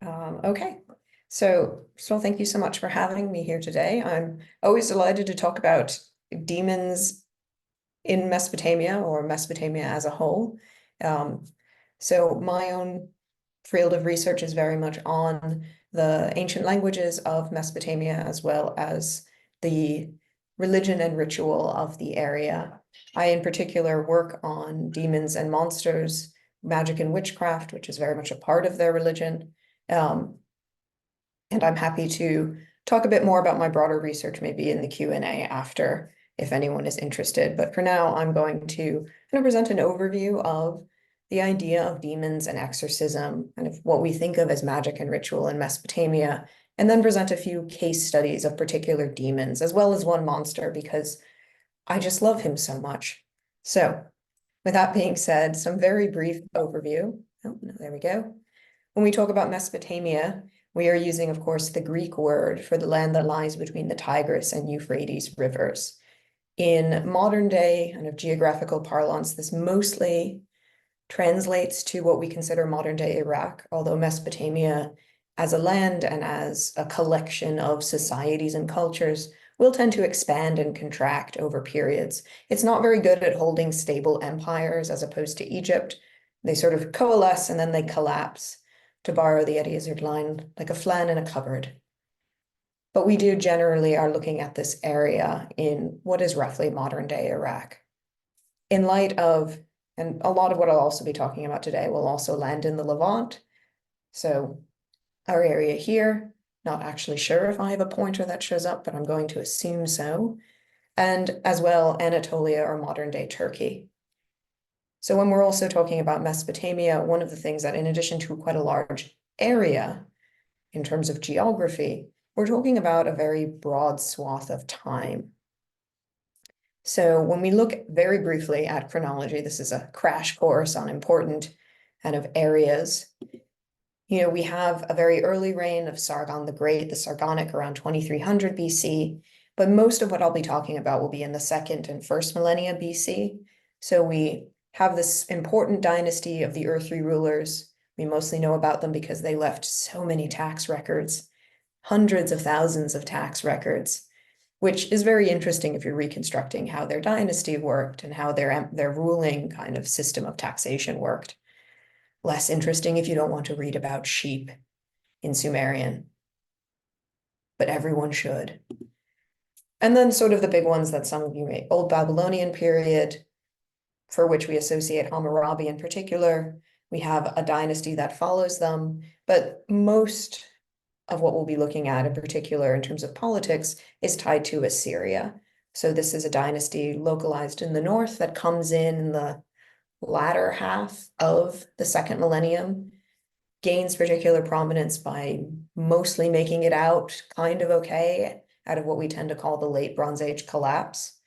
Okay, so first of all, thank you so much for having me here today. I'm always delighted to talk about demons in Mesopotamia or Mesopotamia as a whole. Um, so my own field of research is very much on the ancient languages of Mesopotamia as well as the religion and ritual of the area. I, in particular, work on demons and monsters, magic and witchcraft, which is very much a part of their religion. Um, and I'm happy to talk a bit more about my broader research maybe in the Q&A after if anyone is interested. But for now, I'm going to kind of present an overview of the idea of demons and exorcism, and of what we think of as magic and ritual in Mesopotamia, and then present a few case studies of particular demons, as well as one monster, because I just love him so much. So with that being said, some very brief overview. Oh, no, there we go. When we talk about Mesopotamia, we are using, of course, the Greek word for the land that lies between the Tigris and Euphrates rivers. In modern day kind of geographical parlance, this mostly translates to what we consider modern day Iraq, although Mesopotamia as a land and as a collection of societies and cultures will tend to expand and contract over periods. It's not very good at holding stable empires as opposed to Egypt. They sort of coalesce and then they collapse, to borrow the Eddie Izzard line, like a flan in a cupboard. But we do generally are looking at this area in what is roughly modern day Iraq. In light of, and a lot of what I'll also be talking about today will also land in the Levant. So our area here, not actually sure if I have a pointer that shows up, but I'm going to assume so. And as well, Anatolia or modern day Turkey. So when we're also talking about Mesopotamia, one of the things that in addition to quite a large area in terms of geography, we're talking about a very broad swath of time. So when we look very briefly at chronology, this is a crash course on important kind of areas. You know, we have a very early reign of Sargon the Great, the Sargonic around 2300 BC, but most of what I'll be talking about will be in the second and first millennia BC. So we have this important dynasty of the earthly rulers. We mostly know about them because they left so many tax records, hundreds of thousands of tax records, which is very interesting if you're reconstructing how their dynasty worked and how their ruling kind of system of taxation worked. Less interesting if you don't want to read about sheep in Sumerian, but everyone should. And then sort of the big ones that some of you may, Old Babylonian period, for which we associate Hammurabi in particular. We have a dynasty that follows them, but most of what we'll be looking at in particular in terms of politics is tied to Assyria. So this is a dynasty localized in the north that comes in the latter half of the second millennium, gains particular prominence by mostly making it out kind of okay out of what we tend to call the late Bronze Age collapse,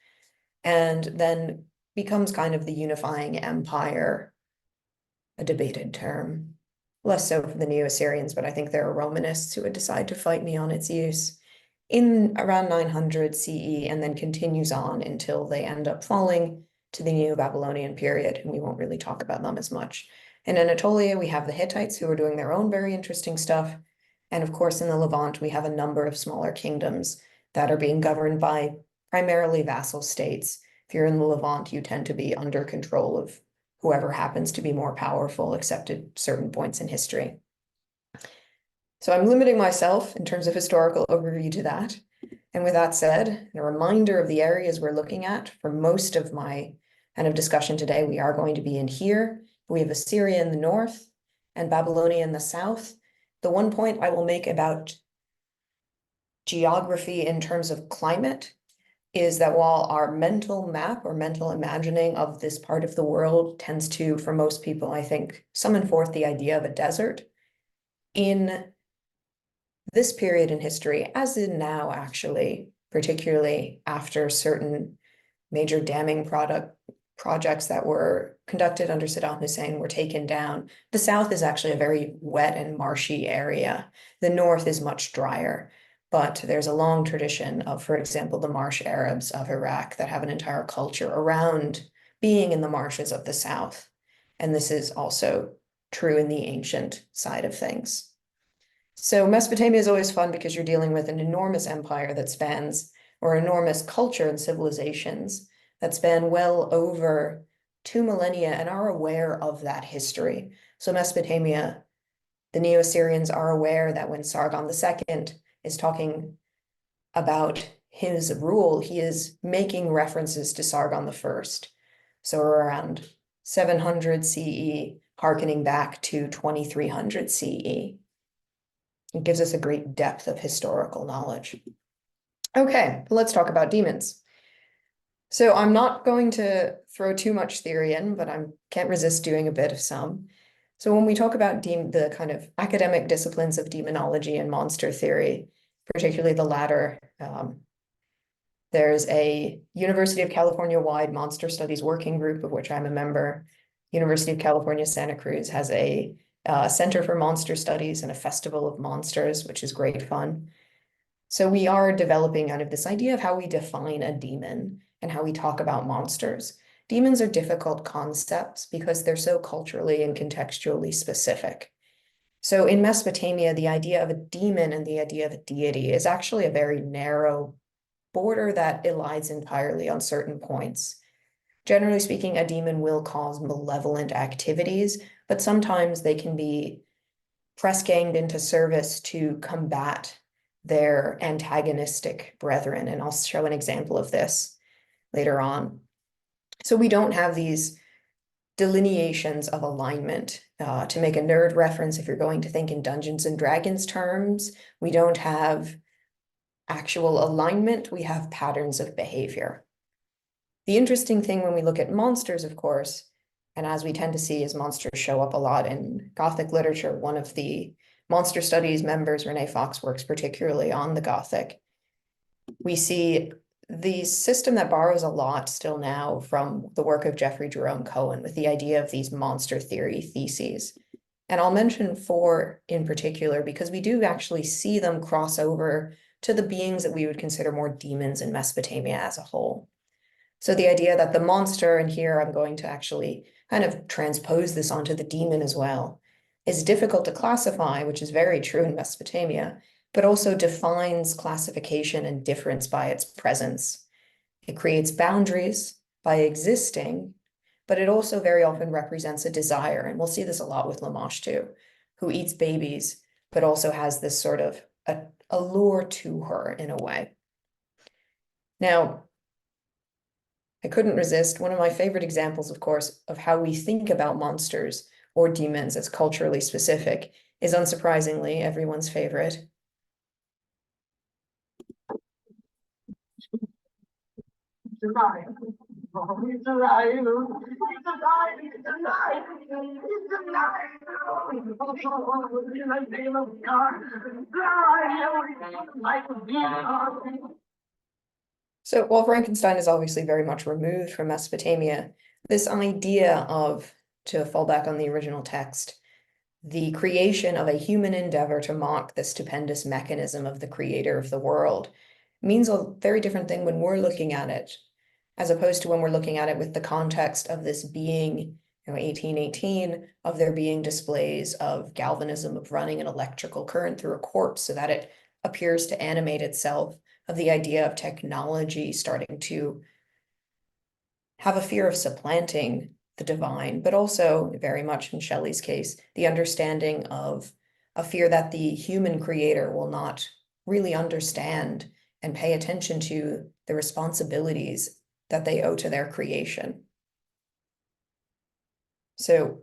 and then becomes kind of the unifying empire, a debated term. Less so for the Neo-Assyrians, but I think there are Romanists who would decide to fight me on its use in around 900 CE, and then continues on until they end up falling to the Neo-Babylonian period, and we won't really talk about them as much. In Anatolia, we have the Hittites who are doing their own very interesting stuff. And of course, in the Levant, we have a number of smaller kingdoms that are being governed by primarily vassal states. If you're in the Levant, you tend to be under control of whoever happens to be more powerful, except at certain points in history. So I'm limiting myself in terms of historical overview to that. And with that said, a reminder of the areas we're looking at for most of my kind of discussion today, we are going to be in here. We have Assyria in the north and Babylonia in the south. The one point I will make about geography in terms of climate is that while our mental map or mental imagining of this part of the world tends to, for most people, I think, summon forth the idea of a desert, in this period in history, as in now actually, particularly after certain major damming projects that were conducted under Saddam Hussein were taken down, the south is actually a very wet and marshy area. The north is much drier. But there's a long tradition of, for example, the marsh Arabs of Iraq that have an entire culture around being in the marshes of the south. And this is also true in the ancient side of things. So Mesopotamia is always fun because you're dealing with an enormous empire that spans, or enormous culture and civilizations that span well over 2 millennia and are aware of that history. So Mesopotamia, the Neo-Assyrians are aware that when Sargon II is talking about his rule, he is making references to Sargon I. So around 700 CE, hearkening back to 2300 CE. It gives us a great depth of historical knowledge. Okay, let's talk about demons. So I'm not going to throw too much theory in, but I can't resist doing a bit of some. So when we talk about the kind of academic disciplines of demonology and monster theory, particularly the latter, there's a University of California-wide monster studies working group of which I'm a member. University of California, Santa Cruz has a Center for Monster Studies and a Festival of Monsters, which is great fun. So we are developing kind of this idea of how we define a demon and how we talk about monsters. Demons are difficult concepts because they're so culturally and contextually specific. So in Mesopotamia, the idea of a demon and the idea of a deity is actually a very narrow border that elides entirely on certain points. Generally speaking, a demon will cause malevolent activities, but sometimes they can be press-ganged into service to combat their antagonistic brethren. And I'll show an example of this later on. So we don't have these delineations of alignment. To make a nerd reference, if you're going to think in Dungeons and Dragons terms, we don't have actual alignment, we have patterns of behavior. The interesting thing when we look at monsters, of course, and as we tend to see as monsters show up a lot in Gothic literature, one of the monster studies members, Renee Fox, works particularly on the Gothic. We see the system that borrows a lot still now from the work of Jeffrey Jerome Cohen with the idea of these monster theory theses. And I'll mention 4 in particular because we do actually see them cross over to the beings that we would consider more demons in Mesopotamia as a whole. So the idea that the monster, and here I'm going to actually kind of transpose this onto the demon as well, is difficult to classify, which is very true in Mesopotamia, but also defines classification and difference by its presence. It creates boundaries by existing, but it also very often represents a desire. And we'll see this a lot with Lamashtu, who eats babies, but also has this sort of allure to her in a way. Now, I couldn't resist. One of my favorite examples, of course, of how we think about monsters or demons as culturally specific is unsurprisingly everyone's favorite. So while Frankenstein is obviously very much removed from Mesopotamia, this idea of, to fall back on the original text, the creation of a human endeavor to mock the stupendous mechanism of the creator of the world means a very different thing when we're looking at it, as opposed to when we're looking at it with the context of this being, 1818, of there being displays of galvanism, of running an electrical current through a corpse so that it appears to animate itself, of the idea of technology starting to have a fear of supplanting the divine, but also very much in Shelley's case, the understanding of a fear that the human creator will not really understand and pay attention to the responsibilities that they owe to their creation. So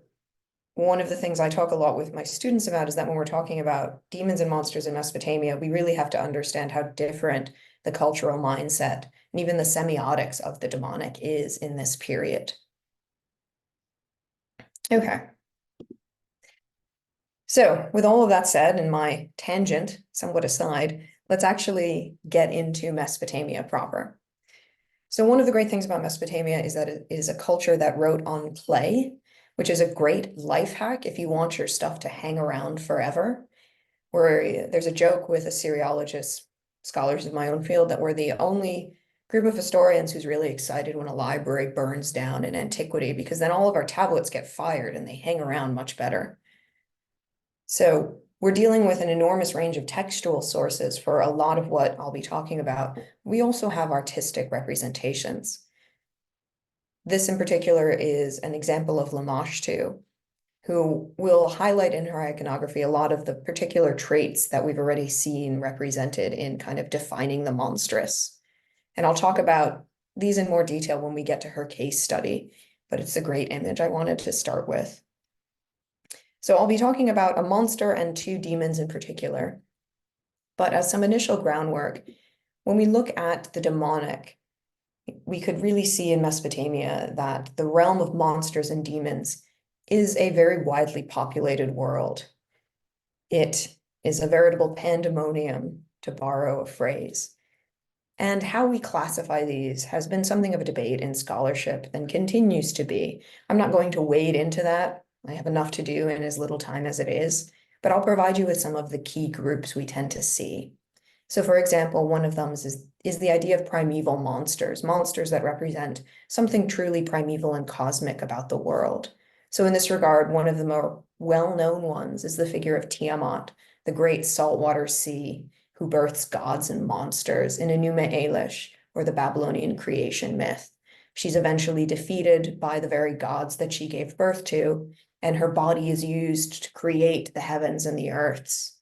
one of the things I talk a lot with my students about is that when we're talking about demons and monsters in Mesopotamia, we really have to understand how different the cultural mindset and even the semiotics of the demonic is in this period. Okay. So with all of that said, and my tangent somewhat aside, let's actually get into Mesopotamia proper. So one of the great things about Mesopotamia is that it is a culture that wrote on clay, which is a great life hack if you want your stuff to hang around forever. Where there's a joke with Assyriologists, scholars in my own field, that we're the only group of historians who's really excited when a library burns down in antiquity, because then all of our tablets get fired and they hang around much better. So we're dealing with an enormous range of textual sources for a lot of what I'll be talking about. We also have artistic representations. This in particular is an example of Lamashtu, who will highlight in her iconography a lot of the particular traits that we've already seen represented in kind of defining the monstrous. And I'll talk about these in more detail when we get to her case study, but it's a great image I wanted to start with. So I'll be talking about a monster and two demons in particular. But as some initial groundwork, when we look at the demonic, we could really see in Mesopotamia that the realm of monsters and demons is a very widely populated world. It is a veritable pandemonium, to borrow a phrase. And how we classify these has been something of a debate in scholarship and continues to be. I'm not going to wade into that. I have enough to do in as little time as it is, but I'll provide you with some of the key groups we tend to see. So for example, one of them is the idea of primeval monsters, monsters that represent something truly primeval and cosmic about the world. So in this regard, one of the more well-known ones is the figure of Tiamat, the great saltwater sea, who births gods and monsters in Enuma Elish, or the Babylonian creation myth. She's eventually defeated by the very gods that she gave birth to, and her body is used to create the heavens and the earths.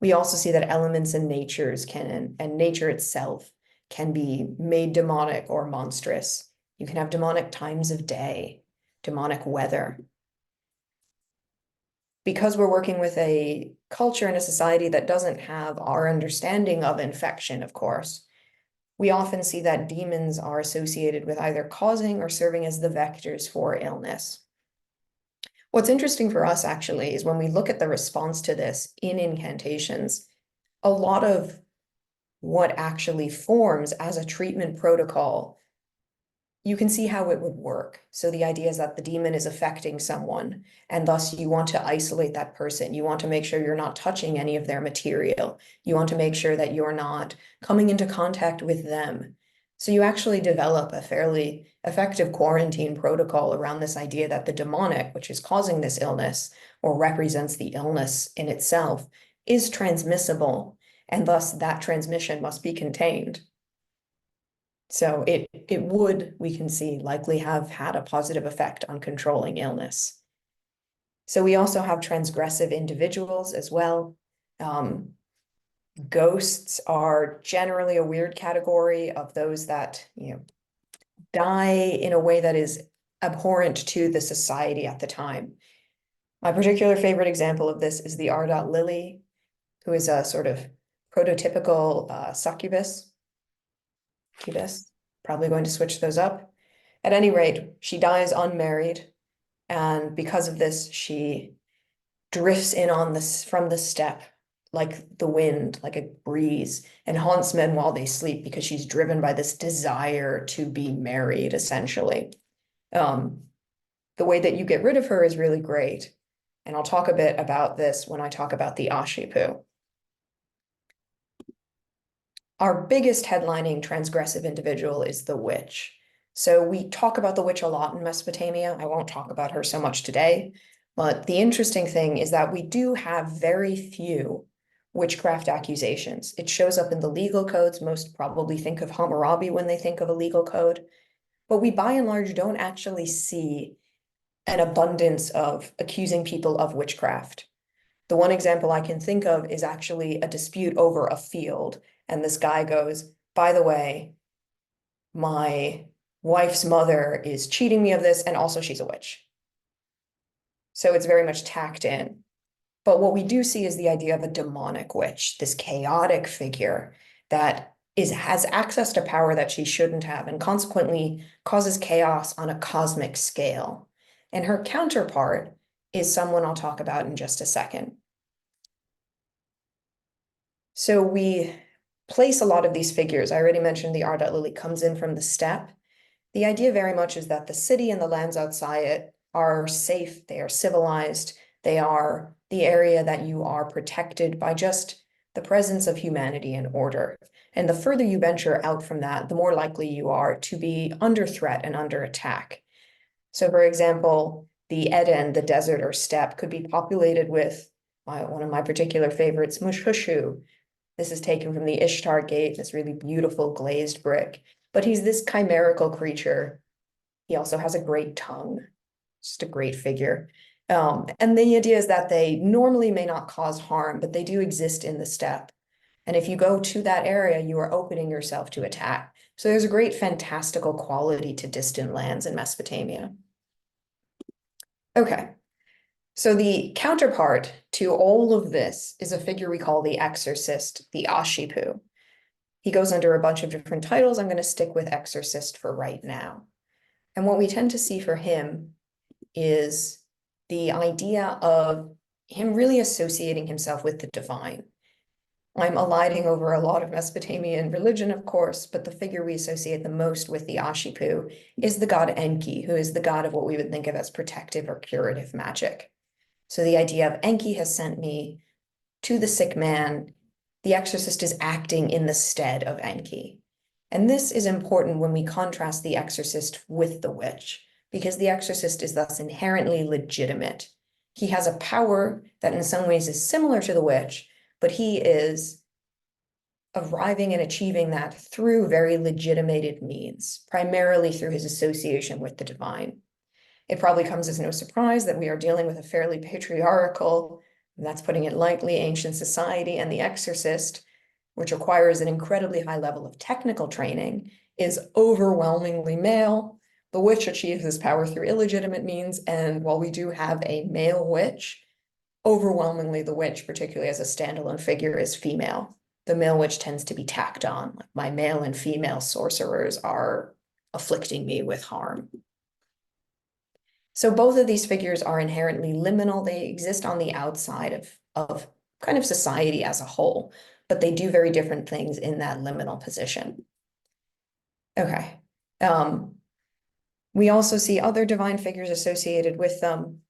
We also see that elements in natures and nature itself can be made demonic or monstrous. You can have demonic times of day, demonic weather. Because we're working with a culture and a society that doesn't have our understanding of infection, of course, we often see that demons are associated with either causing or serving as the vectors for illness. What's interesting for us actually is when we look at the response to this in incantations, a lot of what actually forms as a treatment protocol, you can see how it would work. So the idea is that the demon is affecting someone, and thus you want to isolate that person. You want to make sure you're not touching any of their material. You want to make sure that you're not coming into contact with them. So you actually develop a fairly effective quarantine protocol around this idea that the demonic, which is causing this illness or represents the illness in itself, is transmissible, and thus that transmission must be contained. So it would, we can see, likely have had a positive effect on controlling illness. So we also have transgressive individuals as well. Ghosts are generally a weird category of those that, die in a way that is abhorrent to the society at the time. My particular favorite example of this is the Ardot Lily, who is a sort of prototypical succubus. Probably going to switch those up. At any rate, she dies unmarried, and because of this, she drifts in on this from the steppe like the wind, like a breeze, and haunts men while they sleep because she's driven by this desire to be married, essentially. The way that you get rid of her is really great, and I'll talk a bit about this when I talk about the Ashipu. Our biggest headlining transgressive individual is the witch. So we talk about the witch a lot in Mesopotamia. I won't talk about her so much today, but the interesting thing is that we do have very few witchcraft accusations. It shows up in the legal codes. Most probably think of Hammurabi when they think of a legal code, but we by and large don't actually see an abundance of accusing people of witchcraft. The one example I can think of is actually a dispute over a field. And this guy goes, by the way, my wife's mother is cheating me of this, and also she's a witch. So it's very much tacked in. But what we do see is the idea of a demonic witch, this chaotic figure that has access to power that she shouldn't have, and consequently causes chaos on a cosmic scale. And her counterpart is someone I'll talk about in just a second. So we place a lot of these figures. I already mentioned the Ardot Lily comes in from the steppe. The idea very much is that the city and the lands outside it are safe, they are civilized, they are the area that you are protected by just the presence of humanity and order. And the further you venture out from that, the more likely you are to be under threat and under attack. So for example, the Eden, the desert or steppe, could be populated with one of my particular favorites, Mushushu. This is taken from the Ishtar Gate, this really beautiful glazed brick. But he's this chimerical creature. He also has a great tongue, just a great figure. And the idea is that they normally may not cause harm, but they do exist in the steppe. And if you go to that area, you are opening yourself to attack. So there's a great fantastical quality to distant lands in Mesopotamia. Okay, so the counterpart to all of this is a figure we call the exorcist, the Ashipu. He goes under a bunch of different titles. I'm going to stick with exorcist for right now. And what we tend to see for him is the idea of him really associating himself with the divine. I'm eliding over a lot of Mesopotamian religion, of course, but the figure we associate the most with the Ashipu is the god Enki, who is the god of what we would think of as protective or curative magic. So the idea of Enki has sent me to the sick man. The exorcist is acting in the stead of Enki. And this is important when we contrast the exorcist with the witch, because the exorcist is thus inherently legitimate. He has a power that in some ways is similar to the witch, but he is arriving and achieving that through very legitimated means, primarily through his association with the divine. It probably comes as no surprise that we are dealing with a fairly patriarchal, and that's putting it lightly, ancient society, and the exorcist, which requires an incredibly high level of technical training, is overwhelmingly male. The witch achieves this power through illegitimate means, and while we do have a male witch, overwhelmingly the witch, particularly as a standalone figure, is female. The male witch tends to be tacked on. Like my male and female sorcerers are afflicting me with harm. So both of these figures are inherently liminal. They exist on the outside of kind of society as a whole, but they do very different things in that liminal position. Okay. We also see other divine figures associated with them.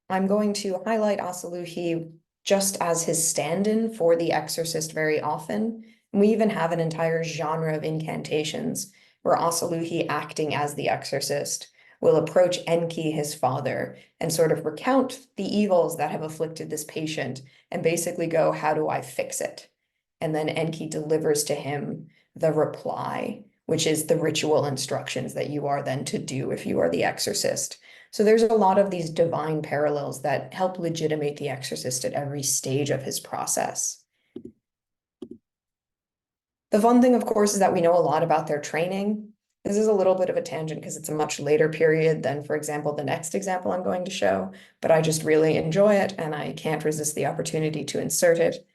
I'm going to highlight Asaluhi just as his stand-in for the exorcist very often. And we even have an entire genre of incantations where Asaluhi, acting as the exorcist, will approach Enki, his father, and sort of recount the evils that have afflicted this patient and basically go, how do I fix it? And then Enki delivers to him the reply, which is the ritual instructions that you are then to do if you are the exorcist. So there's a lot of these divine parallels that help legitimate the exorcist at every stage of his process. The fun thing, of course, is that we know a lot about their training. This is a little bit of a tangent because it's a much later period than, for example, the next example I'm going to show, but I just really enjoy it and I can't resist the opportunity to insert it.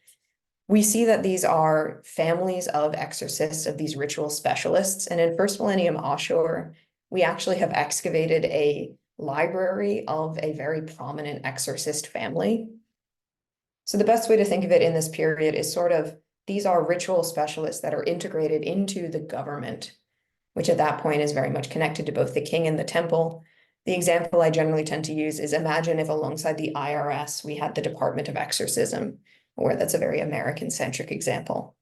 We see that these are families of exorcists, of these ritual specialists, and in first millennium Ashur, we actually have excavated a library of a very prominent exorcist family. So the best way to think of it in this period is sort of, these are ritual specialists that are integrated into the government, which at that point is very much connected to both the king and the temple. The example I generally tend to use is, imagine if alongside the IRS, we had the Department of Exorcism, or that's a very American-centric example.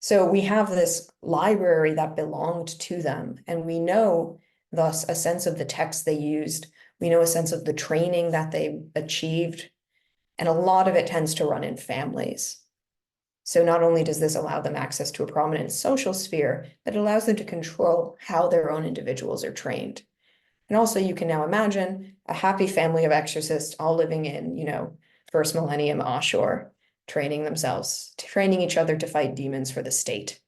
So we have this library that belonged to them, and we know thus a sense of the text they used. We know a sense of the training that they achieved, and a lot of it tends to run in families. So not only does this allow them access to a prominent social sphere, but it allows them to control how their own individuals are trained. And also you can now imagine a happy family of exorcists all living in, first millennium Ashur, training themselves, training each other to fight demons for the state,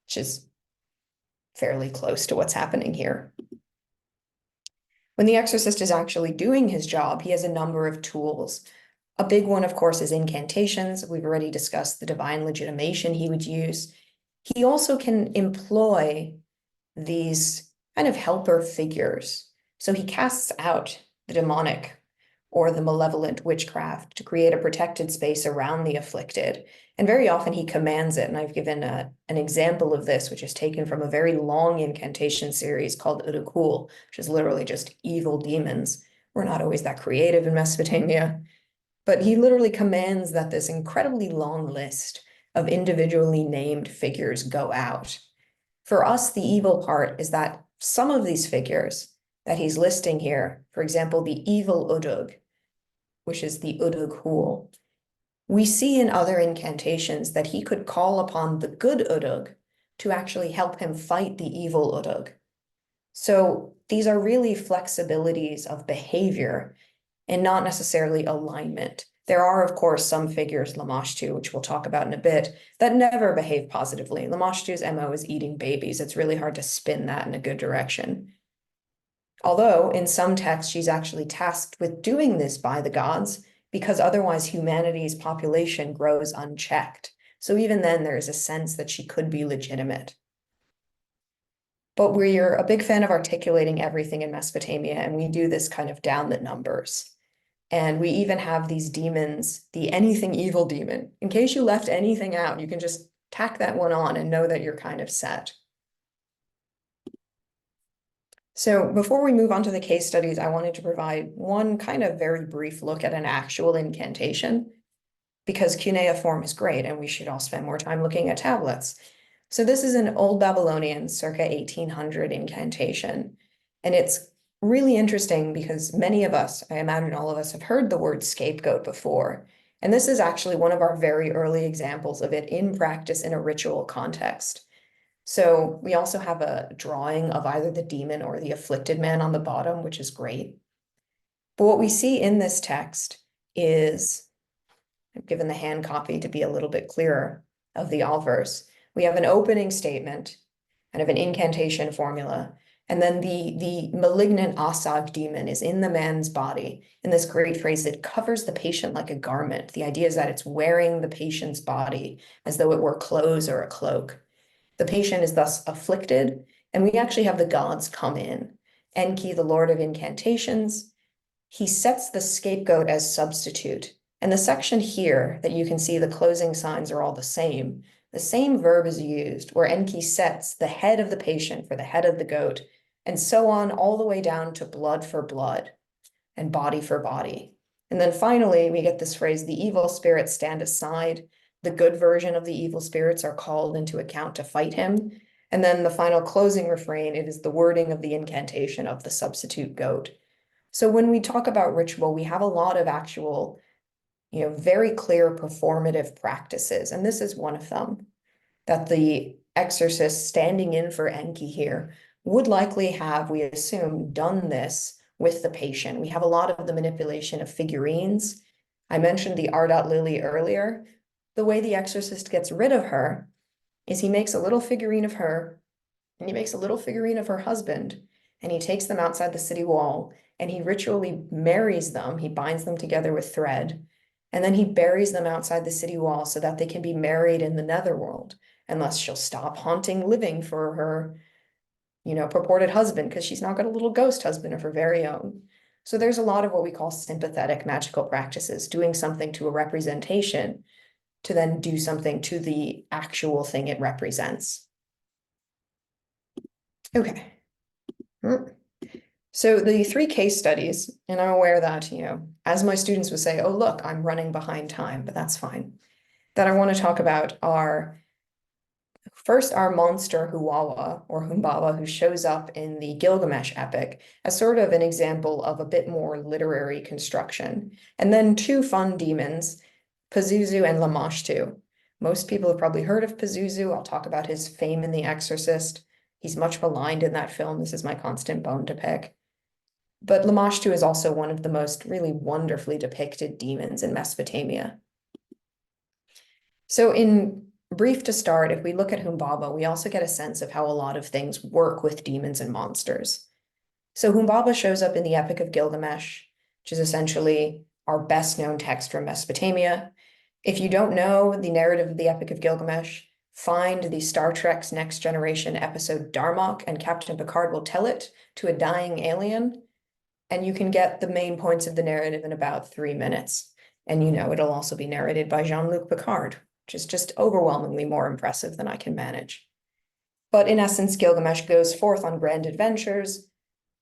which is fairly close to what's happening here. When the exorcist is actually doing his job, he has a number of tools. A big one, of course, is incantations. We've already discussed the divine legitimation he would use. He also can employ these kind of helper figures. So he casts out the demonic or the malevolent witchcraft to create a protected space around the afflicted. And very often he commands it. And I've given an example of this, which is taken from a very long incantation series called Urukul, which is literally just evil demons. We're not always that creative in Mesopotamia. But he literally commands that this incredibly long list of individually named figures go out. For us, the evil part is that some of these figures that he's listing here, for example, the evil Udug, which is the Udug Hul, we see in other incantations that he could call upon the good Udug to actually help him fight the evil Udug. So these are really flexibilities of behavior and not necessarily alignment. There are, of course, some figures, Lamashtu, which we'll talk about in a bit, that never behave positively. Lamashtu's MO is eating babies. It's really hard to spin that in a good direction. Although in some texts, she's actually tasked with doing this by the gods, because otherwise humanity's population grows unchecked. So even then, there is a sense that she could be legitimate. But we're a big fan of articulating everything in Mesopotamia, and we do this kind of down the numbers. And we even have these demons, the anything evil demon. In case you left anything out, you can just tack that one on and know that you're kind of set. So before we move on to the case studies, I wanted to provide one kind of very brief look at an actual incantation, because cuneiform is great and we should all spend more time looking at tablets. So this is an Old Babylonian circa 1800 incantation. And it's really interesting because many of us, I imagine all of us, have heard the word scapegoat before. And this is actually one of our very early examples of it in practice in a ritual context. So we also have a drawing of either the demon or the afflicted man on the bottom, which is great. But what we see in this text is, I've given the hand copy to be a little bit clearer of the all verse. We have an opening statement, kind of an incantation formula, and then the malignant Asag demon is in the man's body. In this great phrase, it covers the patient like a garment. The idea is that it's wearing the patient's body as though it were clothes or a cloak. The patient is thus afflicted, and we actually have the gods come in. Enki, the lord of incantations, he sets the scapegoat as substitute. And the section here that you can see the closing signs are all the same. The same verb is used where Enki sets the head of the patient for the head of the goat, and so on all the way down to blood for blood and body for body. And then finally, we get this phrase, the evil spirits stand aside. The good version of the evil spirits are called into account to fight him. And then the final closing refrain, it is the wording of the incantation of the substitute goat. So when we talk about ritual, we have a lot of actual, very clear performative practices. And this is one of them, that the exorcist standing in for Enki here would likely have, we assume, done this with the patient. We have a lot of the manipulation of figurines. I mentioned the Ardot Lily earlier. The way the exorcist gets rid of her is he makes a little figurine of her, and he makes a little figurine of her husband, and he takes them outside the city wall, and he ritually marries them. He binds them together with thread, and then he buries them outside the city wall so that they can be married in the netherworld, unless she'll stop haunting living for her, purported husband, because she's now got a little ghost husband of her very own. So there's a lot of what we call sympathetic magical practices, doing something to a representation to then do something to the actual thing it represents. Okay. So the three case studies, and I'm aware that, as my students would say, oh, look, I'm running behind time, but that's fine, that I want to talk about are first our monster Huwawa or Humbaba, who shows up in the Gilgamesh epic as sort of an example of a bit more literary construction. And then two fun demons, Pazuzu and Lamashtu. Most people have probably heard of Pazuzu. I'll talk about his fame in The Exorcist. He's much maligned in that film. This is my constant bone to pick. But Lamashtu is also one of the most really wonderfully depicted demons in Mesopotamia. So in brief to start, if we look at Humbaba, we also get a sense of how a lot of things work with demons and monsters. So Humbaba shows up in the Epic of Gilgamesh, which is essentially our best known text from Mesopotamia. If you don't know the narrative of the Epic of Gilgamesh, find the Star Trek's Next Generation episode Darmok, and Captain Picard will tell it to a dying alien, and you can get the main points of the narrative in about 3 minutes. And it'll also be narrated by Jean-Luc Picard, which is just overwhelmingly more impressive than I can manage. But in essence, Gilgamesh goes forth on grand adventures.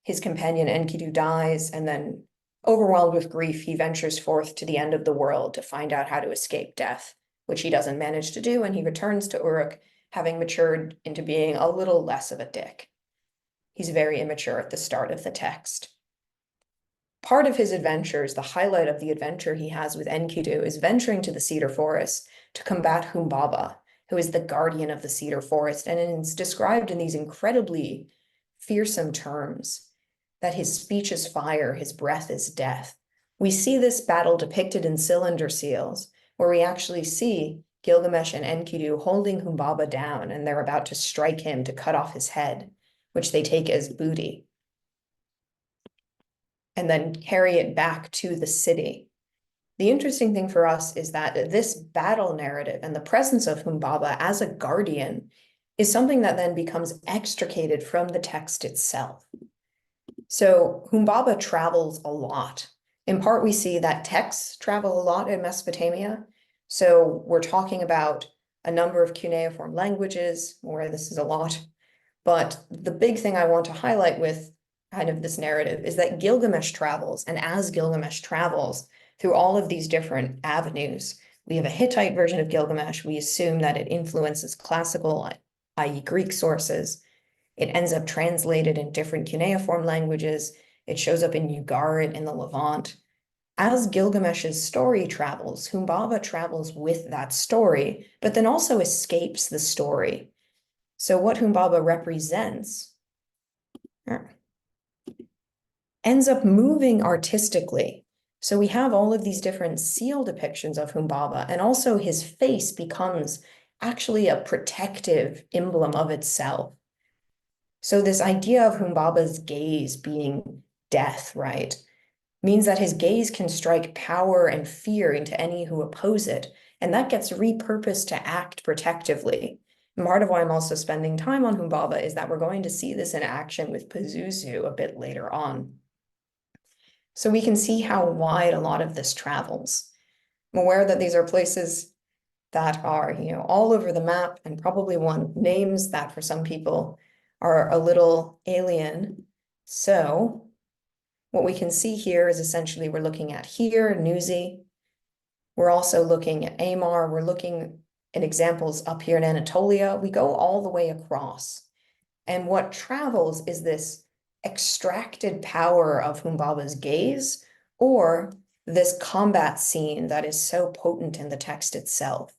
His companion Enkidu dies, and then, overwhelmed with grief, he ventures forth to the end of the world to find out how to escape death, which he doesn't manage to do, and he returns to Uruk, having matured into being a little less of a dick. He's very immature at the start of the text. part of his adventures, the highlight of the adventure he has with Enkidu, is venturing to the cedar forest to combat Humbaba, who is the guardian of the cedar forest. And it's described in these incredibly fearsome terms, that his speech is fire, his breath is death. We see this battle depicted in cylinder seals, where we actually see Gilgamesh and Enkidu holding Humbaba down, and they're about to strike him to cut off his head, which they take as booty, and then carry it back to the city. The interesting thing for us is that this battle narrative and the presence of Humbaba as a guardian is something that then becomes extricated from the text itself. So Humbaba travels a lot. In part, we see that texts travel a lot in Mesopotamia. So we're talking about a number of cuneiform languages where this is a lot. But the big thing I want to highlight with kind of this narrative is that Gilgamesh travels, and as Gilgamesh travels through all of these different avenues, we have a Hittite version of Gilgamesh. We assume that it influences classical, i.e. Greek sources. It ends up translated in different cuneiform languages. It shows up in Ugarit in the Levant. As Gilgamesh's story travels, Humbaba travels with that story, but then also escapes the story. So what Humbaba represents ends up moving artistically. So we have all of these different seal depictions of Humbaba, and also his face becomes actually a protective emblem of itself. So this idea of Humbaba's gaze being death, right, means that his gaze can strike power and fear into any who oppose it, and that gets repurposed to act protectively. And part of why I'm also spending time on Humbaba is that we're going to see this in action with Pazuzu a bit later on. So we can see how wide a lot of this travels. I'm aware that these are places that are, all over the map, and probably one names that for some people are a little alien. So what we can see here is essentially we're looking at here, Nuzi. We're also looking at Amar. We're looking at examples up here in Anatolia. We go all the way across. And what travels is this extracted power of Humbaba's gaze, or this combat scene that is so potent in the text itself.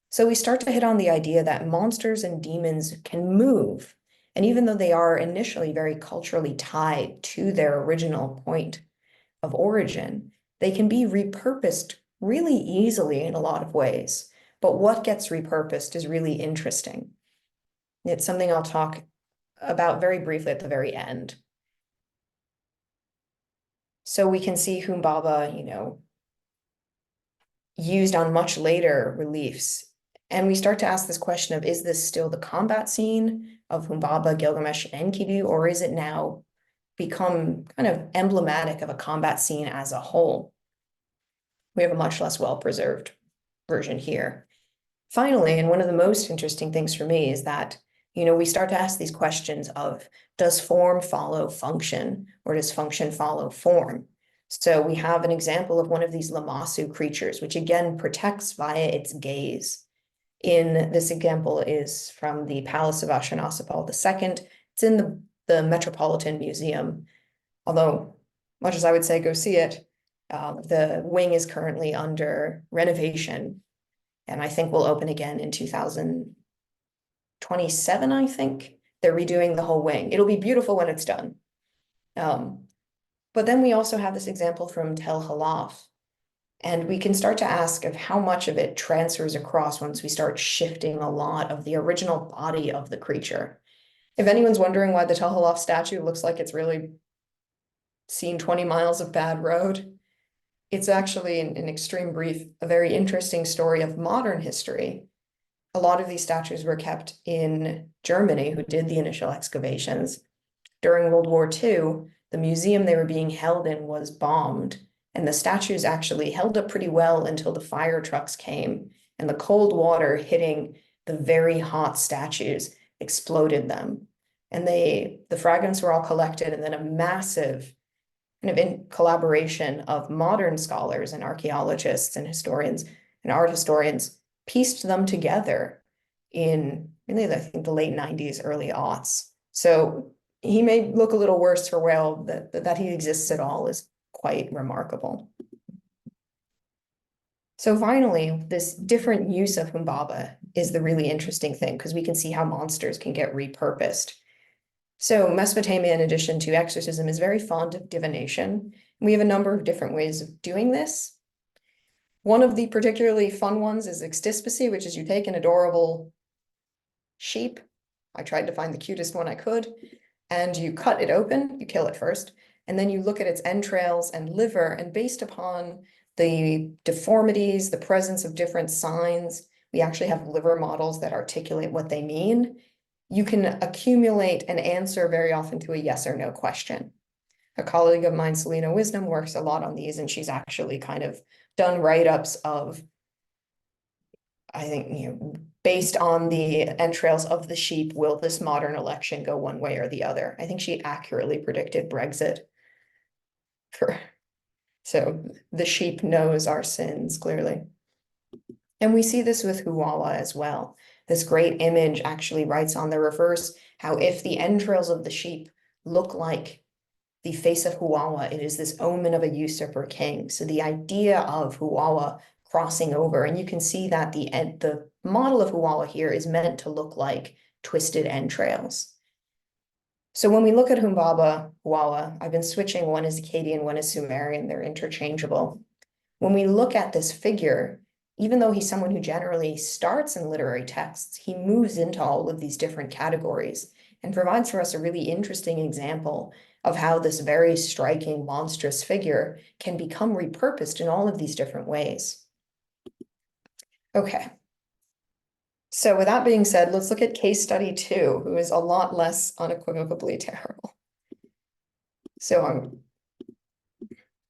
So we start to hit on the idea that monsters and demons can move. And even though they are initially very culturally tied to their original point of origin, they can be repurposed really easily in a lot of ways. But what gets repurposed is really interesting. It's something I'll talk about very briefly at the very end. So we can see Humbaba, used on much later reliefs. And we start to ask this question of, is this still the combat scene of Humbaba, Gilgamesh, and Enkidu, or is it now become kind of emblematic of a combat scene as a whole? We have a much less well-preserved version here. Finally, and one of the most interesting things for me is that, we start to ask these questions of, does form follow function, or does function follow form? So we have an example of one of these Lamashtu creatures, which again protects via its gaze. In this example is from the Palace of Ashurnasirpal II. It's in the Metropolitan Museum, although much as I would say go see it, the wing is currently under renovation, and I think will open again in 2027, I think. They're redoing the whole wing. It'll be beautiful when it's done. But then we also have this example from Tel Halaf, and we can start to ask of how much of it transfers across once we start shifting a lot of the original body of the creature. If anyone's wondering why the Tel Halaf statue looks like it's really seen 20 miles of bad road, it's actually, in extreme brief, a very interesting story of modern history. A lot of these statues were kept in Germany, who did the initial excavations. During World War II, the museum they were being held in was bombed, and the statues actually held up pretty well until the fire trucks came, and the cold water hitting the very hot statues exploded them. And the fragments were all collected, and then a massive kind of in collaboration of modern scholars and archaeologists and historians and art historians pieced them together in really, I think, the late 90s, early aughts. So he may look a little worse for wear that he exists at all is quite remarkable. So finally, this different use of Humbaba is the really interesting thing, because we can see how monsters can get repurposed. So Mesopotamia, in addition to exorcism, is very fond of divination. We have a number of different ways of doing this. One of the particularly fun ones is extispacy, which is you take an adorable sheep. I tried to find the cutest one I could, and you cut it open, you kill it first, and then you look at its entrails and liver, and based upon the deformities, the presence of different signs, we actually have liver models that articulate what they mean. You can accumulate an answer very often to a yes or no question. A colleague of mine, Selena Wisdom, works a lot on these, and she's actually kind of done write-ups of, I think, based on the entrails of the sheep, will this modern election go one way or the other? I think she accurately predicted Brexit. So the sheep knows our sins, clearly. And we see this with Huala as well. This great image actually writes on the reverse how if the entrails of the sheep look like the face of Huala, it is this omen of a usurper king. So the idea of Huala crossing over, and you can see that the model of Huala here is meant to look like twisted entrails. So when we look at Humbaba, Huala, I've been switching, one is Akkadian, one is Sumerian, they're interchangeable. When we look at this figure, even though he's someone who generally starts in literary texts, he moves into all of these different categories and provides for us a really interesting example of how this very striking, monstrous figure can become repurposed in all of these different ways. Okay. So with that being said, let's look at case study 2, who is a lot less unequivocally terrible. So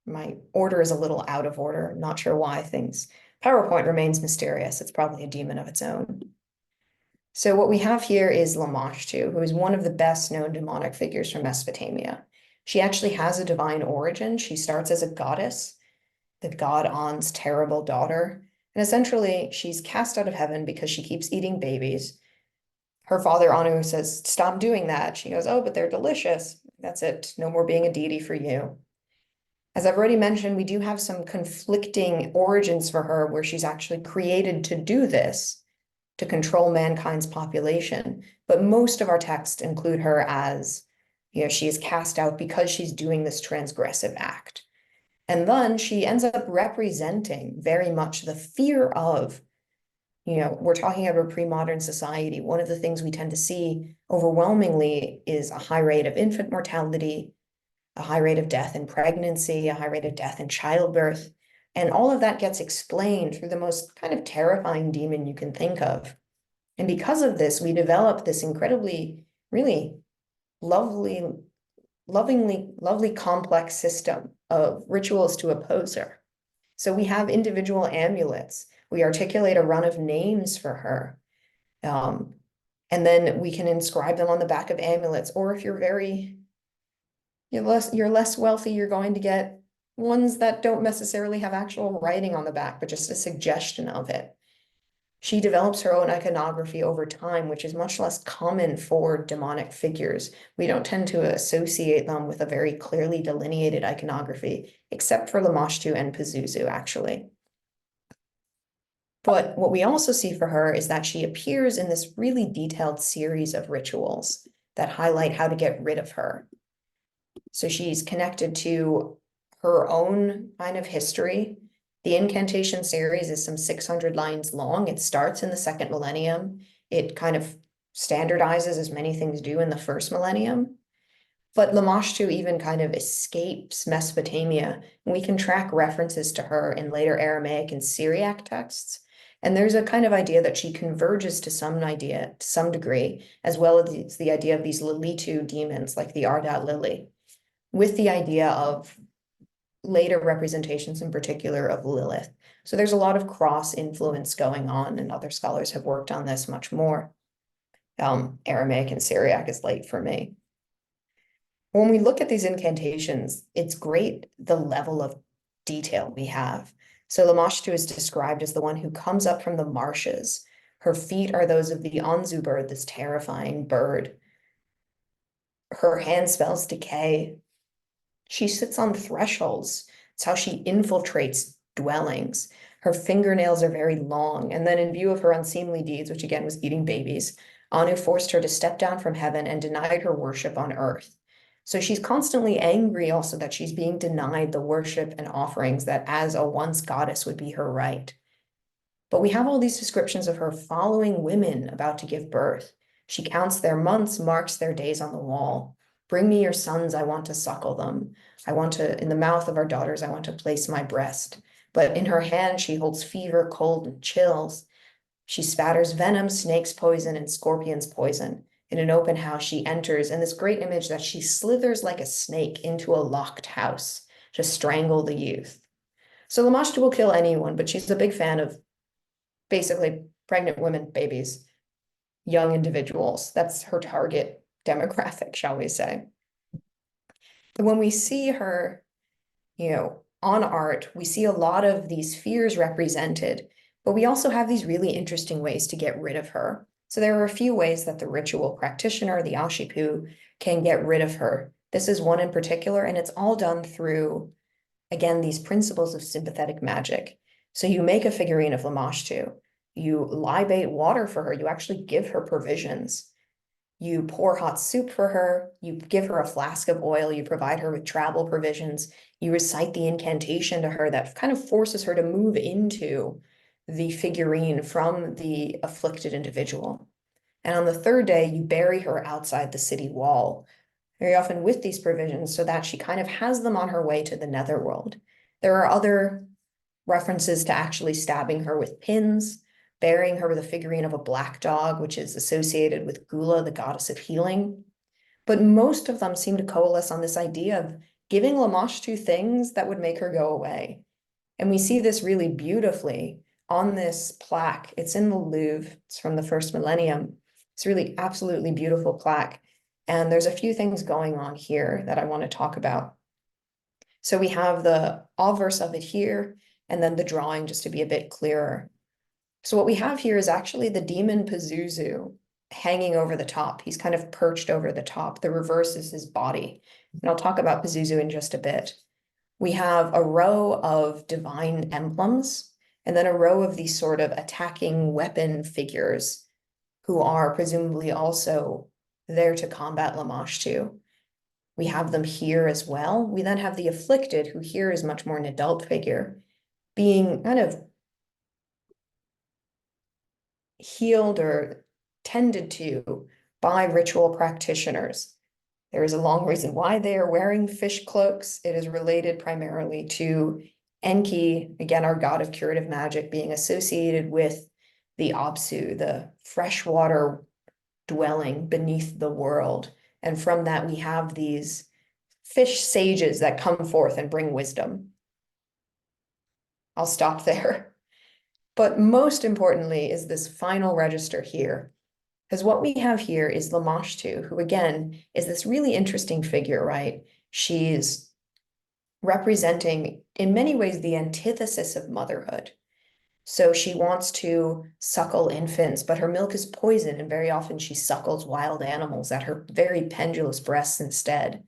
my order is a little out of order. I'm not sure why PowerPoint remains mysterious. It's probably a demon of its own. So what we have here is Lamashtu, who is one of the best known demonic figures from Mesopotamia. She actually has a divine origin. She starts as a goddess, the god An's terrible daughter. And essentially, she's cast out of heaven because she keeps eating babies. Her father, Anu, says, stop doing that. She goes, oh, but they're delicious. That's it. No more being a deity for you. As I've already mentioned, we do have some conflicting origins for her where she's actually created to do this, to control mankind's population. But most of our texts include her as, she is cast out because she's doing this transgressive act. And then she ends up representing very much the fear of, we're talking about a pre-modern society. One of the things we tend to see overwhelmingly is a high rate of infant mortality, a high rate of death in pregnancy, a high rate of death in childbirth. And all of that gets explained through the most kind of terrifying demon you can think of. And because of this, we develop this incredibly, really lovely complex system of rituals to oppose her. So we have individual amulets. We articulate a run of names for her. And then we can inscribe them on the back of amulets. Or if you're less wealthy, you're going to get ones that don't necessarily have actual writing on the back, but just a suggestion of it. She develops her own iconography over time, which is much less common for demonic figures. We don't tend to associate them with a very clearly delineated iconography, except for Lamashtu and Pazuzu, actually. But what we also see for her is that she appears in this really detailed series of rituals that highlight how to get rid of her. So she's connected to her own kind of history. The incantation series is some 600 lines long. It starts in the second millennium. It kind of standardizes, as many things do, in the first millennium. But Lamashtu even kind of escapes Mesopotamia. And we can track references to her in later Aramaic and Syriac texts. And there's a kind of idea that she converges to some degree, as well as the idea of these Lilitu demons, like the Ardat lily, with the idea of later representations in particular of Lilith. So there's a lot of cross influence going on, and other scholars have worked on this much more. Aramaic and Syriac is late for me. When we look at these incantations, it's great the level of detail we have. So Lamashtu is described as the one who comes up from the marshes. Her feet are those of the Anzu bird, this terrifying bird. Her hand spells decay. She sits on thresholds. It's how she infiltrates dwellings. Her fingernails are very long. And then, in view of her unseemly deeds, which again was eating babies, Anu forced her to step down from heaven and denied her worship on earth. So she's constantly angry also that she's being denied the worship and offerings that as a once goddess would be her right. But we have all these descriptions of her following women about to give birth. She counts their months, marks their days on the wall. Bring me your sons, I want to suckle them. I want to, in the mouth of our daughters, I want to place my breast. But in her hand, she holds fever, cold, and chills. She spatters venom, snakes poison, and scorpions poison. In an open house, she enters, and this great image that she slithers like a snake into a locked house to strangle the youth. So Lamashtu will kill anyone, but she's a big fan of basically pregnant women, babies, young individuals. That's her target demographic, shall we say. When we see her, on art, we see a lot of these fears represented, but we also have these really interesting ways to get rid of her. So there are a few ways that the ritual practitioner, the Ashipu, can get rid of her. This is one in particular, and it's all done through, again, these principles of sympathetic magic. So you make a figurine of Lamashtu, you libate water for her, you actually give her provisions. You pour hot soup for her, you give her a flask of oil, you provide her with travel provisions, you recite the incantation to her that kind of forces her to move into the figurine from the afflicted individual. And on the third day, you bury her outside the city wall, very often with these provisions, so that she kind of has them on her way to the netherworld. There are other references to actually stabbing her with pins, burying her with a figurine of a black dog, which is associated with Gula, the goddess of healing. But most of them seem to coalesce on this idea of giving Lamashtu things that would make her go away. And we see this really beautifully on this plaque. It's in the Louvre. It's from the first millennium. It's really absolutely beautiful plaque. And there's a few things going on here that I want to talk about. So we have the obverse of it here, and then the drawing just to be a bit clearer. So what we have here is actually the demon Pazuzu hanging over the top. He's kind of perched over the top. The reverse is his body. And I'll talk about Pazuzu in just a bit. We have a row of divine emblems, and then a row of these sort of attacking weapon figures who are presumably also there to combat Lamashtu. We have them here as well. We then have the afflicted, who here is much more an adult figure, being kind of healed or tended to by ritual practitioners. There is a long reason why they are wearing fish cloaks. It is related primarily to Enki, again, our god of curative magic, being associated with the Apsu, the freshwater dwelling beneath the world. And from that, we have these fish sages that come forth and bring wisdom. I'll stop there. But most importantly is this final register here. Because what we have here is Lamashtu, who again is this really interesting figure, right? She's representing, in many ways, the antithesis of motherhood. So she wants to suckle infants, but her milk is poison, and very often she suckles wild animals at her very pendulous breasts instead.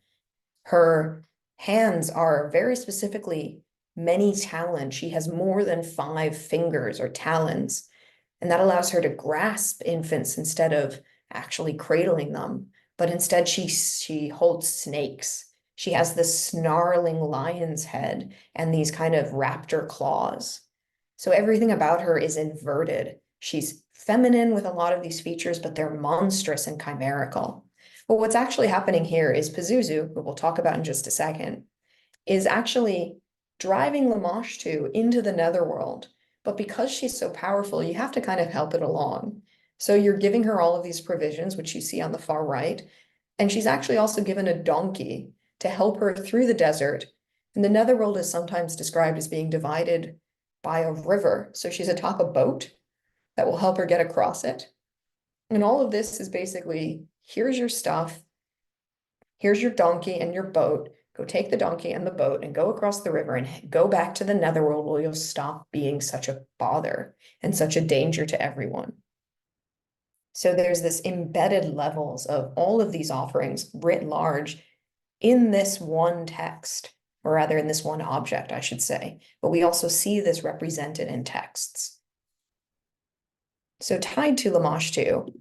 Her hands are very specifically many-taloned. She has more than 5 fingers or talons, and that allows her to grasp infants instead of actually cradling them. But instead, she holds snakes. She has this snarling lion's head and these kind of raptor claws. So everything about her is inverted. She's feminine with a lot of these features, but they're monstrous and chimerical. But what's actually happening here is Pazuzu, who we'll talk about in just a second, is actually driving Lamashtu into the netherworld. But because she's so powerful, you have to kind of help it along. So you're giving her all of these provisions, which you see on the far right. And she's actually also given a donkey to help her through the desert. And the netherworld is sometimes described as being divided by a river. So she's atop a boat that will help her get across it. And all of this is basically, here's your stuff, here's your donkey and your boat. Go take the donkey and the boat and go across the river and go back to the netherworld where you'll stop being such a bother and such a danger to everyone. So there's this embedded levels of all of these offerings writ large in this one text, or rather in this one object, I should say, but we also see this represented in texts. So tied to Lamashtu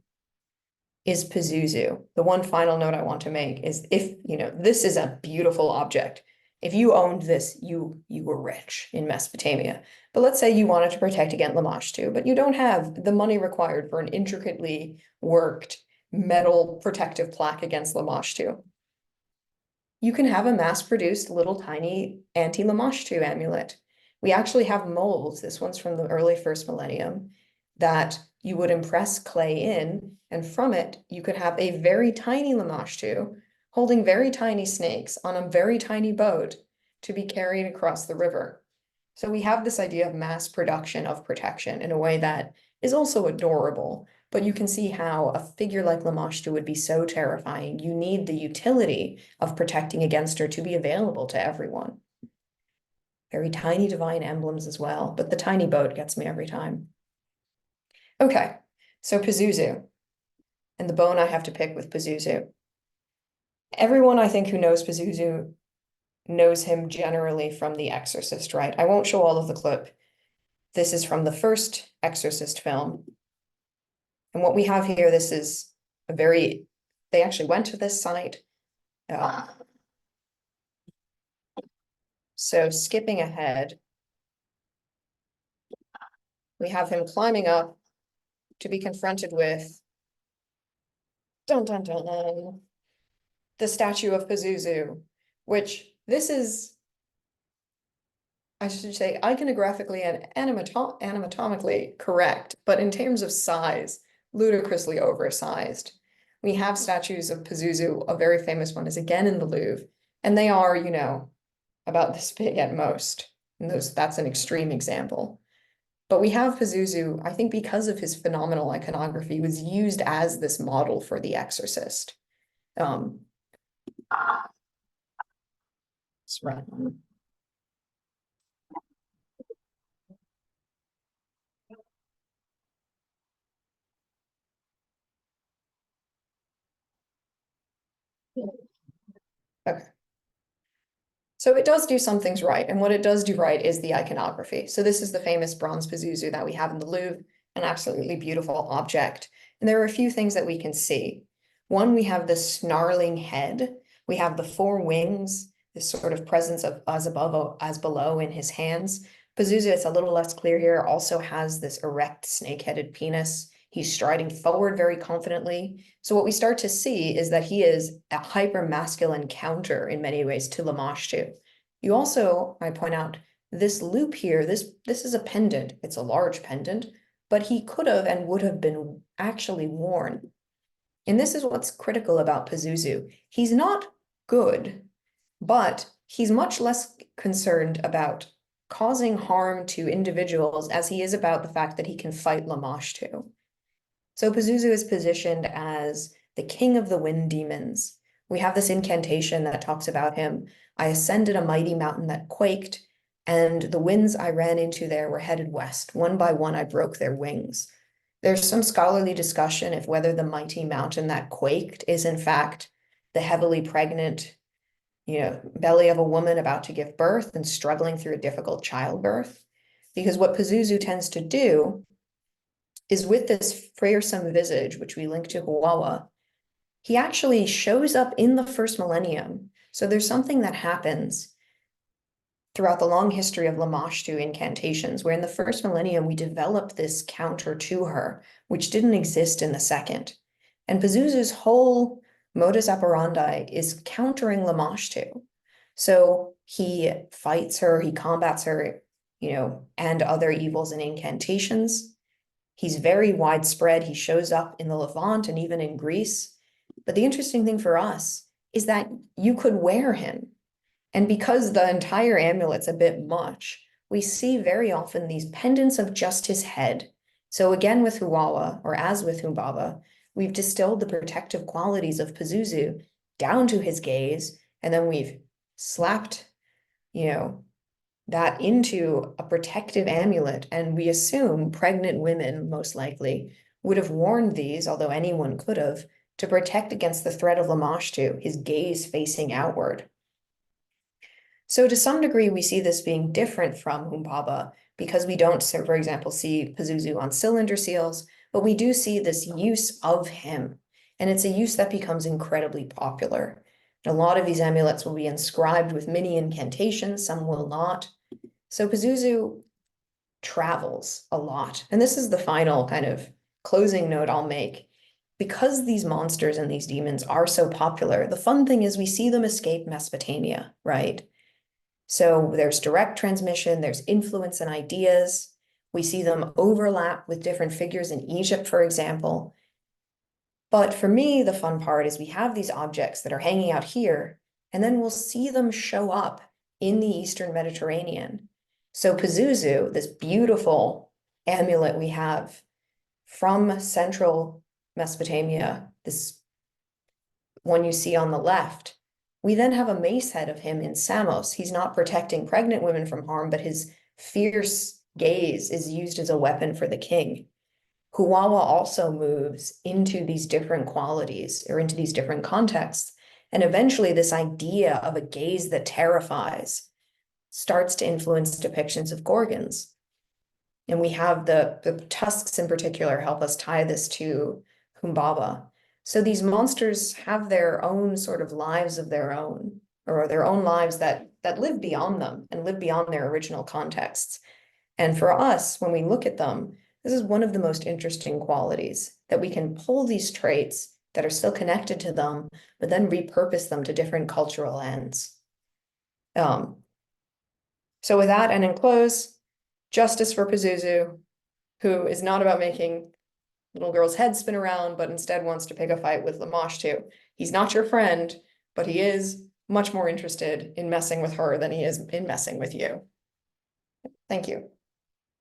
is Pazuzu. The one final note I want to make is if, this is a beautiful object. If you owned this, you were rich in Mesopotamia. But let's say you wanted to protect against Lamashtu, but you don't have the money required for an intricately worked metal protective plaque against Lamashtu. You can have a mass-produced little tiny anti-Lamashtu amulet. We actually have molds, this one's from the early first millennium, that you would impress clay in, and from it, you could have a very tiny Lamashtu holding very tiny snakes on a very tiny boat to be carried across the river. So we have this idea of mass production of protection in a way that is also adorable, but you can see how a figure like Lamashtu would be so terrifying. You need the utility of protecting against her to be available to everyone. Very tiny divine emblems as well, but the tiny boat gets me every time. Okay, so Pazuzu, and the bone I have to pick with Pazuzu. Everyone I think who knows Pazuzu knows him generally from The Exorcist, right? I won't show all of the clip. This is from the first Exorcist film. And what we have here, this is they actually went to this site. So skipping ahead, we have him climbing up to be confronted with, dun dun dun, the statue of Pazuzu, which this is, I should say, iconographically and anatomically correct, but in terms of size, ludicrously oversized. We have statues of Pazuzu. A very famous one is again in the Louvre, and they are, about this big at most. And that's an extreme example. But we have Pazuzu, I think because of his phenomenal iconography, was used as this model for The Exorcist. Let's run. Okay. So it does do some things right. And what it does do right is the iconography. So this is the famous bronze Pazuzu that we have in the Louvre, an absolutely beautiful object. And there are a few things that we can see. One, we have the snarling head. We have the four wings, this sort of presence of as above, as below in his hands. Pazuzu, it's a little less clear here, also has this erect snake-headed penis. He's striding forward very confidently. So what we start to see is that he is a hyper-masculine counter in many ways to Lamashtu. You also, I point out, this loop here, this is a pendant. It's a large pendant, but he could have and would have been actually worn. And this is what's critical about Pazuzu. He's not good, but he's much less concerned about causing harm to individuals as he is about the fact that he can fight Lamashtu. So Pazuzu is positioned as the king of the wind demons. We have this incantation that talks about him. I ascended a mighty mountain that quaked, and the winds I ran into there were headed west. One by one, I broke their wings. There's some scholarly discussion if whether the mighty mountain that quaked is in fact the heavily pregnant, belly of a woman about to give birth and struggling through a difficult childbirth. Because what Pazuzu tends to do is with this fearsome visage, which we link to Huwawa, he actually shows up in the first millennium. So there's something that happens throughout the long history of Lamashtu incantations, where in the first millennium, we developed this counter to her, which didn't exist in the second. And Pazuzu's whole modus operandi is countering Lamashtu. So he fights her, he combats her, and other evils and incantations. He's very widespread. He shows up in the Levant and even in Greece. But the interesting thing for us is that you could wear him. And because the entire amulet's a bit much, we see very often these pendants of just his head. So again, with Huwawa, or as with Humbaba, we've distilled the protective qualities of Pazuzu down to his gaze, and then we've slapped, that into a protective amulet. And we assume pregnant women, most likely, would have worn these, although anyone could have, to protect against the threat of Lamashtu, his gaze facing outward. So to some degree, we see this being different from Humbaba because we don't, for example, see Pazuzu on cylinder seals, but we do see this use of him. And it's a use that becomes incredibly popular. A lot of these amulets will be inscribed with mini incantations, some will not. So Pazuzu travels a lot. And this is the final kind of closing note I'll make. Because these monsters and these demons are so popular, the fun thing is we see them escape Mesopotamia, right? So there's direct transmission, there's influence and ideas. We see them overlap with different figures in Egypt, for example. But for me, the fun part is we have these objects that are hanging out here, and then we'll see them show up in the Eastern Mediterranean. So Pazuzu, this beautiful amulet we have from central Mesopotamia, this one you see on the left, we then have a mace head of him in Samos. He's not protecting pregnant women from harm, but his fierce gaze is used as a weapon for the king. Huwawa also moves into these different qualities or into these different contexts. And eventually this idea of a gaze that terrifies starts to influence depictions of Gorgons. And we have the tusks in particular help us tie this to Humbaba. So these monsters have their own sort of lives of their own, or their own lives that live beyond them and live beyond their original contexts. And for us, when we look at them, this is one of the most interesting qualities, that we can pull these traits that are still connected to them, but then repurpose them to different cultural ends. So with that, and in close, justice for Pazuzu, who is not about making little girl's head spin around, but instead wants to pick a fight with Lamashtu. He's not your friend, but he is much more interested in messing with her than he is in messing with you. Thank you.